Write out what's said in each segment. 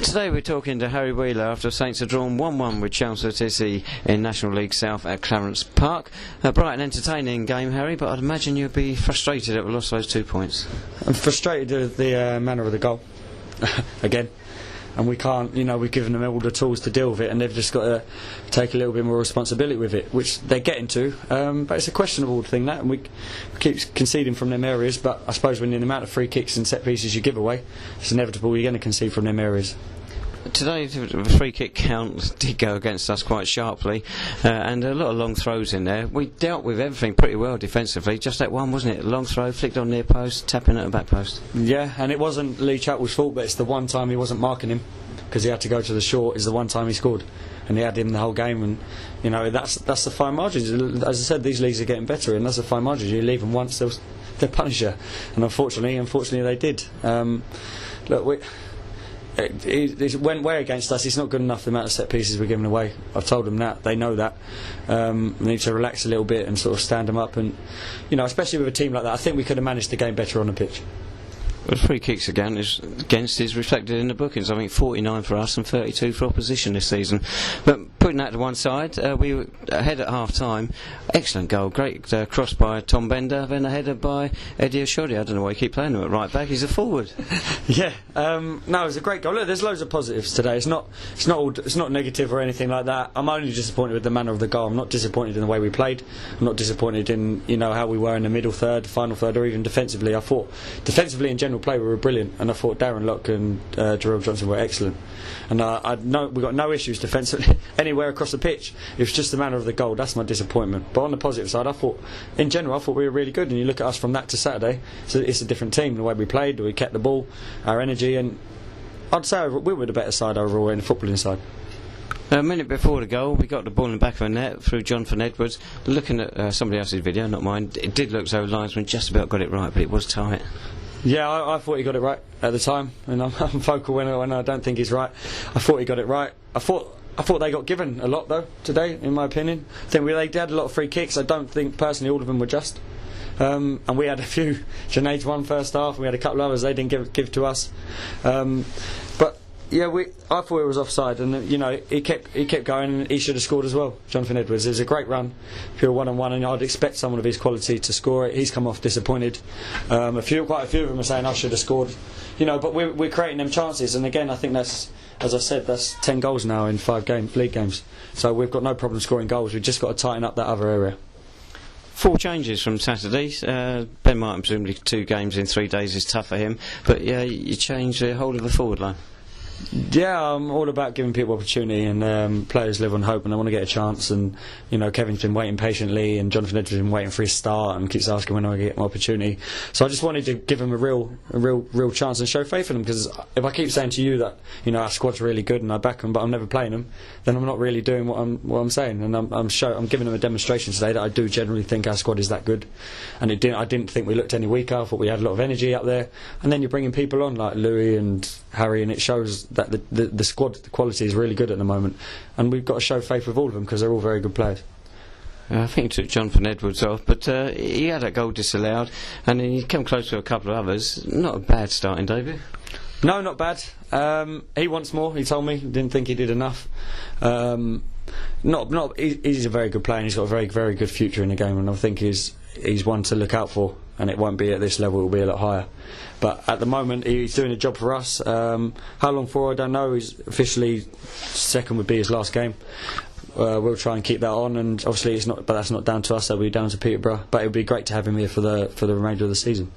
Today we're talking to Harry Wheeler after Saints had drawn 1-1 with Chelmsford City in National League South at Clarence Park. A bright and entertaining game, Harry, but I'd imagine you'd be frustrated at the loss of those 2 points. I'm frustrated with the manner of the goal, again. And we can't, we've given them all the tools to deal with it, and they've just got to take a little bit more responsibility with it, which they're getting to. But it's a questionable thing, that, and we keep conceding from them areas. But I suppose when the amount of free kicks and set pieces you give away, it's inevitable you're going to concede from them areas. Today the free kick count did go against us quite sharply, and a lot of long throws in there. We dealt with everything pretty well defensively, just that one, wasn't it? A long throw, flicked on near post, tapping at the back post. Yeah, and it wasn't Lee Chatwell's fault, but it's the one time he wasn't marking him because he had to go to the short, is the one time he scored, and he had him the whole game. And that's the fine margins. As I said, these leagues are getting better, and that's the fine margins. You leave them once, they'll punish you, and unfortunately they did. Look, it went way against us. It's not good enough, the amount of set pieces we're giving away. I've told them that. They know that. We need to relax a little bit and sort of stand them up. And especially with a team like that, I think we could have managed the game better on the pitch. Well, free kicks against is reflected in the bookings. I think 49 for us and 32 for opposition this season. But putting that to one side, we were ahead at half time. Excellent goal, great cross by Tom Bender, then a header by Eddie Ashodi. I don't know why you keep playing him at right back. He's a forward. Yeah, no, it was a great goal. Look, there's loads of positives today. It's not negative or anything like that. I'm only disappointed with the manner of the goal. I'm not disappointed in the way we played. I'm not disappointed in how we were in the middle third, final third, or even defensively. I thought defensively in general play we were brilliant, and I thought Darren Lock and Jerome Johnson were excellent, and we got no issues defensively anywhere across the pitch. It was just the manner of the goal. That's my disappointment. But on the positive side, I thought we were really good, and you look at us from that to Saturday, so it's a different team. The way we played, we kept the ball, our energy, and I'd say we were the better side overall in the footballing side. A minute before the goal, we got the ball in the back of the net through Jonathan Edwards. Looking at somebody else's video, not mine, it did look as though linesman just about got it right, but it was tight. Yeah, I thought he got it right at the time, and I'm vocal when I don't think he's right. I thought he got it right. I thought they got given a lot though today, in my opinion. I think they had a lot of free kicks. I don't think personally all of them were just. And we had a few. Junaid's won first half, and we had a couple of others they didn't give to us. But yeah, I thought it was offside, and he kept going, and he should have scored as well. Jonathan Edwards, it was a great run, pure 1-on-1, and I'd expect someone of his quality to score it. He's come off disappointed. Quite a few of them are saying I should have scored, but we're creating them chances, and again I think that's, as I said, that's 10 goals now in 5 league games. So we've got no problem scoring goals. We've just got to tighten up that other area. 4 changes from Saturday. Ben Martin, presumably 2 games in 3 days is tough for him, but yeah, you change the whole of the forward line. Yeah, I'm all about giving people opportunity, and players live on hope, and I want to get a chance. And Kevin's been waiting patiently, and Jonathan Edwards has been waiting for his start, and keeps asking when I get my opportunity. So I just wanted to give him a real chance and show faith in him. Because if I keep saying to you that our squad's really good and I back them, but I'm never playing them, then I'm not really doing what I'm saying. And I'm giving them a demonstration today that I do generally think our squad is that good. And I didn't think we looked any weaker. I thought we had a lot of energy up there. And then you're bringing people on like Louis and Harry, and it shows that the squad, the quality is really good at the moment, and we've got to show faith with all of them because they're all very good players. I think he took Jonathan Edwards off, but he had a goal disallowed, and he came close to a couple of others. Not a bad starting debut. No, not bad. He wants more. He told me. Didn't think he did enough. He's a very good player, and he's got a very, very good future in the game, and I think he's one to look out for. And it won't be at this level; it will be a lot higher. But at the moment, he's doing a job for us. How long for? I don't know. He's officially second would be his last game. We'll try and keep that on, and obviously it's not. But that's not down to us. That'll be down to Peterborough. But it would be great to have him here for the remainder of the season.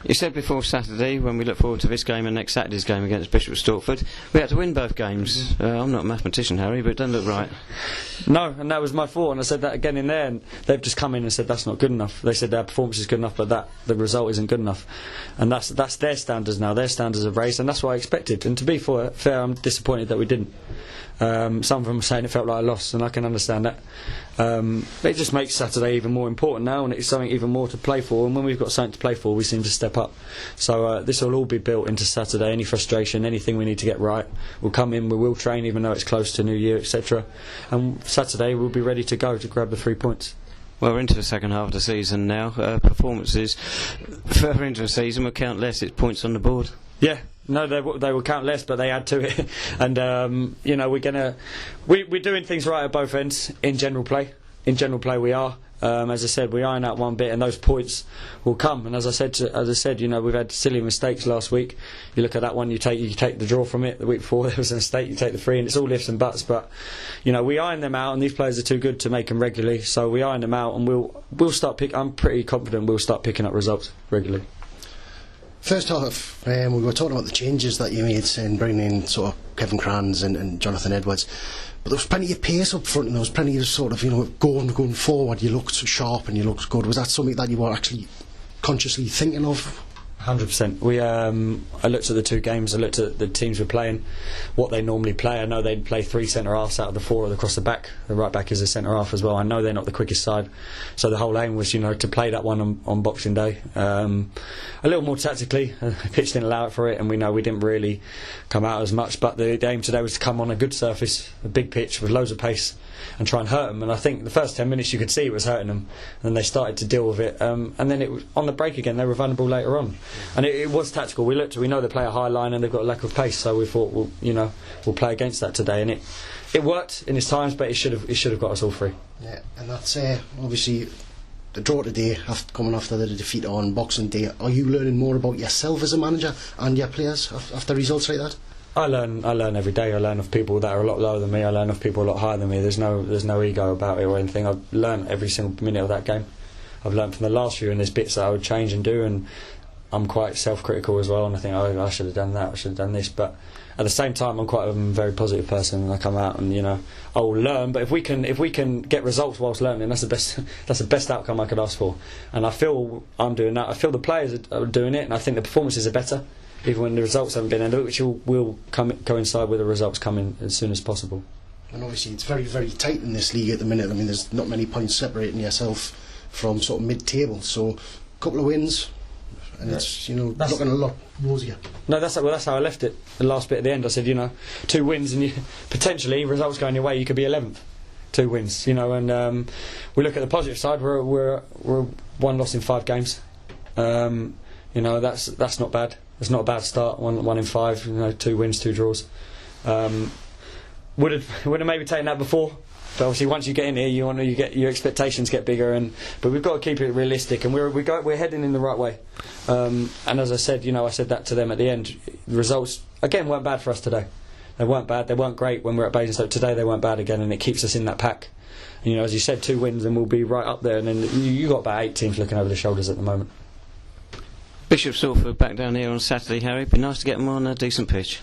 You said before Saturday, when we look forward to this game and next Saturday's game against Bishop Stortford, we had to win both games. I'm not a mathematician, Harry, but it doesn't look right. No, and that was my fault, and I said that again in there, and they've just come in and said that's not good enough. They said their performance is good enough, but the result isn't good enough. And that's their standards now. Their standards have raised, and that's what I expected. And to be fair, I'm disappointed that we didn't. Some of them were saying it felt like a loss, and I can understand that. But it just makes Saturday even more important now, and it's something even more to play for. And when we've got something to play for, we seem to step up. So this will all be built into Saturday. Any frustration, anything we need to get right, we'll come in. We will train, even though it's close to New Year, etc. And Saturday we'll be ready to go to grab the 3 points. Well, we're into the second half of the season now. Performances further into the season will count less. It's points on the board. Yeah. No, they will count less, but they add to it. And you know, we're doing things right at both ends in general play. In general play, we are. As I said, we iron out one bit, and those points will come. And as I said, you know, we've had silly mistakes last week. You look at that one, you take the draw from it. The week before there was a mistake, you take the 3, and it's all ifs and buts. But you know, we iron them out, and these players are too good to make them regularly. So we iron them out, and we'll start I'm pretty confident we'll start picking up results regularly. First half, we were talking about the changes that you made in bringing in sort of Kevin Kranz and Jonathan Edwards. But there was plenty of pace up front, and there was plenty of sort of, you know, going forward. You looked sharp and you looked good. Was that something that you were actually consciously thinking of? 100%. I looked at the 2 games. I looked at the teams we're playing, what they normally play. I know they play 3 centre halves out of the 4 across the back. The right back is a centre half as well. I know they're not the quickest side, so the whole aim was, you know, to play that one on Boxing Day. A little more tactically. The pitch didn't allow it for it, and we know we didn't really come out as much. But the aim today was to come on a good surface, a big pitch with loads of pace, and try and hurt them. And I think the first 10 minutes you could see it was hurting them, and then they started to deal with it. And then it was on the break again. They were vulnerable later on. And it was tactical. We know they play a high line and they've got a lack of pace, so we thought we'll play against that today, and it worked in its times, but it should have got us all 3. Yeah, and that's obviously the draw today, coming after the defeat on Boxing Day. Are you learning more about yourself as a manager and your players after results like that? I learn every day. I learn of people that are a lot lower than me. I learn of people a lot higher than me. There's no ego about it or anything. I've learned every single minute of that game. I've learned from the last few, and there's bits that I would change and do, and I'm quite self-critical as well, and I think, oh, I should have done that, I should have done this. But at the same time, I'm quite a very positive person, and I come out and, you know, I'll learn. But if we can get results whilst learning, that's the best outcome I could ask for. And I feel I'm doing that. I feel the players are doing it, and I think the performances are better, even when the results haven't been ended, which will coincide with the results coming as soon as possible. And obviously, it's very, very tight in this league at the minute. I mean, there's not many points separating yourself from sort of mid-table. So, a couple of wins. And it's, you know, looking a lot rosier. No, that's how I left it. The last bit at the end, I said, you know, 2 wins and potentially results going your way, you could be 11th. 2 wins, you know. And we look at the positive side. We're 1 loss in 5 games. You know, that's not bad. It's not a bad start. 1 in 5. You know, 2 wins, 2 draws. Would have maybe taken that before. But obviously, once you get in here, your expectations get bigger, but we've got to keep it realistic, and we're heading in the right way. And as I said, you know, I said that to them at the end. The results again weren't bad for us today. They weren't bad. They weren't great when we were at Basingstoke. Today they weren't bad again, and it keeps us in that pack. And, you know, as you said, 2 wins, and we'll be right up there. And then you got about 8 teams looking over the shoulders at the moment. Bishop Stortford back down here on Saturday, Harry. It'd be nice to get them on a decent pitch.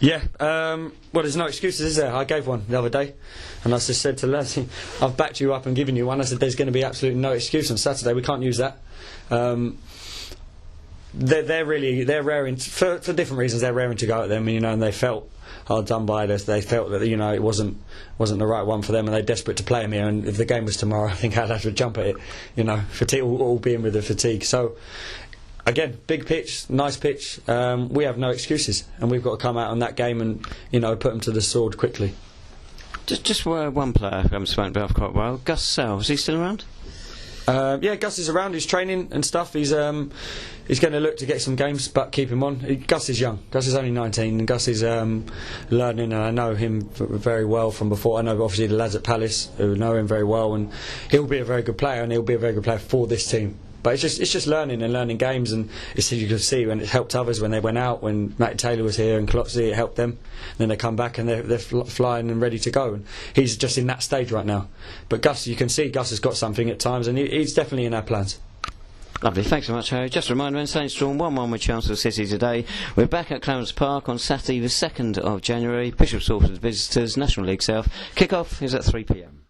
Yeah, well, there's no excuses, is there? I gave one the other day, and I just said to Les, I've backed you up and given you one. I said there's going to be absolutely no excuse on Saturday. We can't use that. They're raring for different reasons. They're raring to go at them, you know, and they felt hard done by this. They felt that, you know, it wasn't the right one for them, and they're desperate to play them here. And if the game was tomorrow, I think I'd have to jump at it. You know, fatigue, all being with the fatigue. So. Again, big pitch, nice pitch. We have no excuses, and we've got to come out on that game and, you know, put them to the sword quickly. Just one player I haven't spoken about for quite a while. Gus Sell, is he still around? Yeah, Gus is around. He's training and stuff. He's going to look to get some games, but keep him on. Gus is young. Gus is only 19, and Gus is learning. And I know him very well from before. I know obviously the lads at Palace who know him very well, and he'll be a very good player, and he'll be a very good player for this team. But it's just learning and learning games, and it's you can see when it helped others when they went out. When Matt Taylor was here and Clotzy, it helped them. And then they come back and they're flying and ready to go. And he's just in that stage right now. But Gus, you can see Gus has got something at times, and he's definitely in our plans. Lovely, thanks so much, Harry. Just a reminder, Saints drawn 1-1 with Chelmsford City today. We're back at Clarence Park on Saturday the 2nd of January. Bishop Stortford visitors, National League South. Kick-off is at 3 p.m.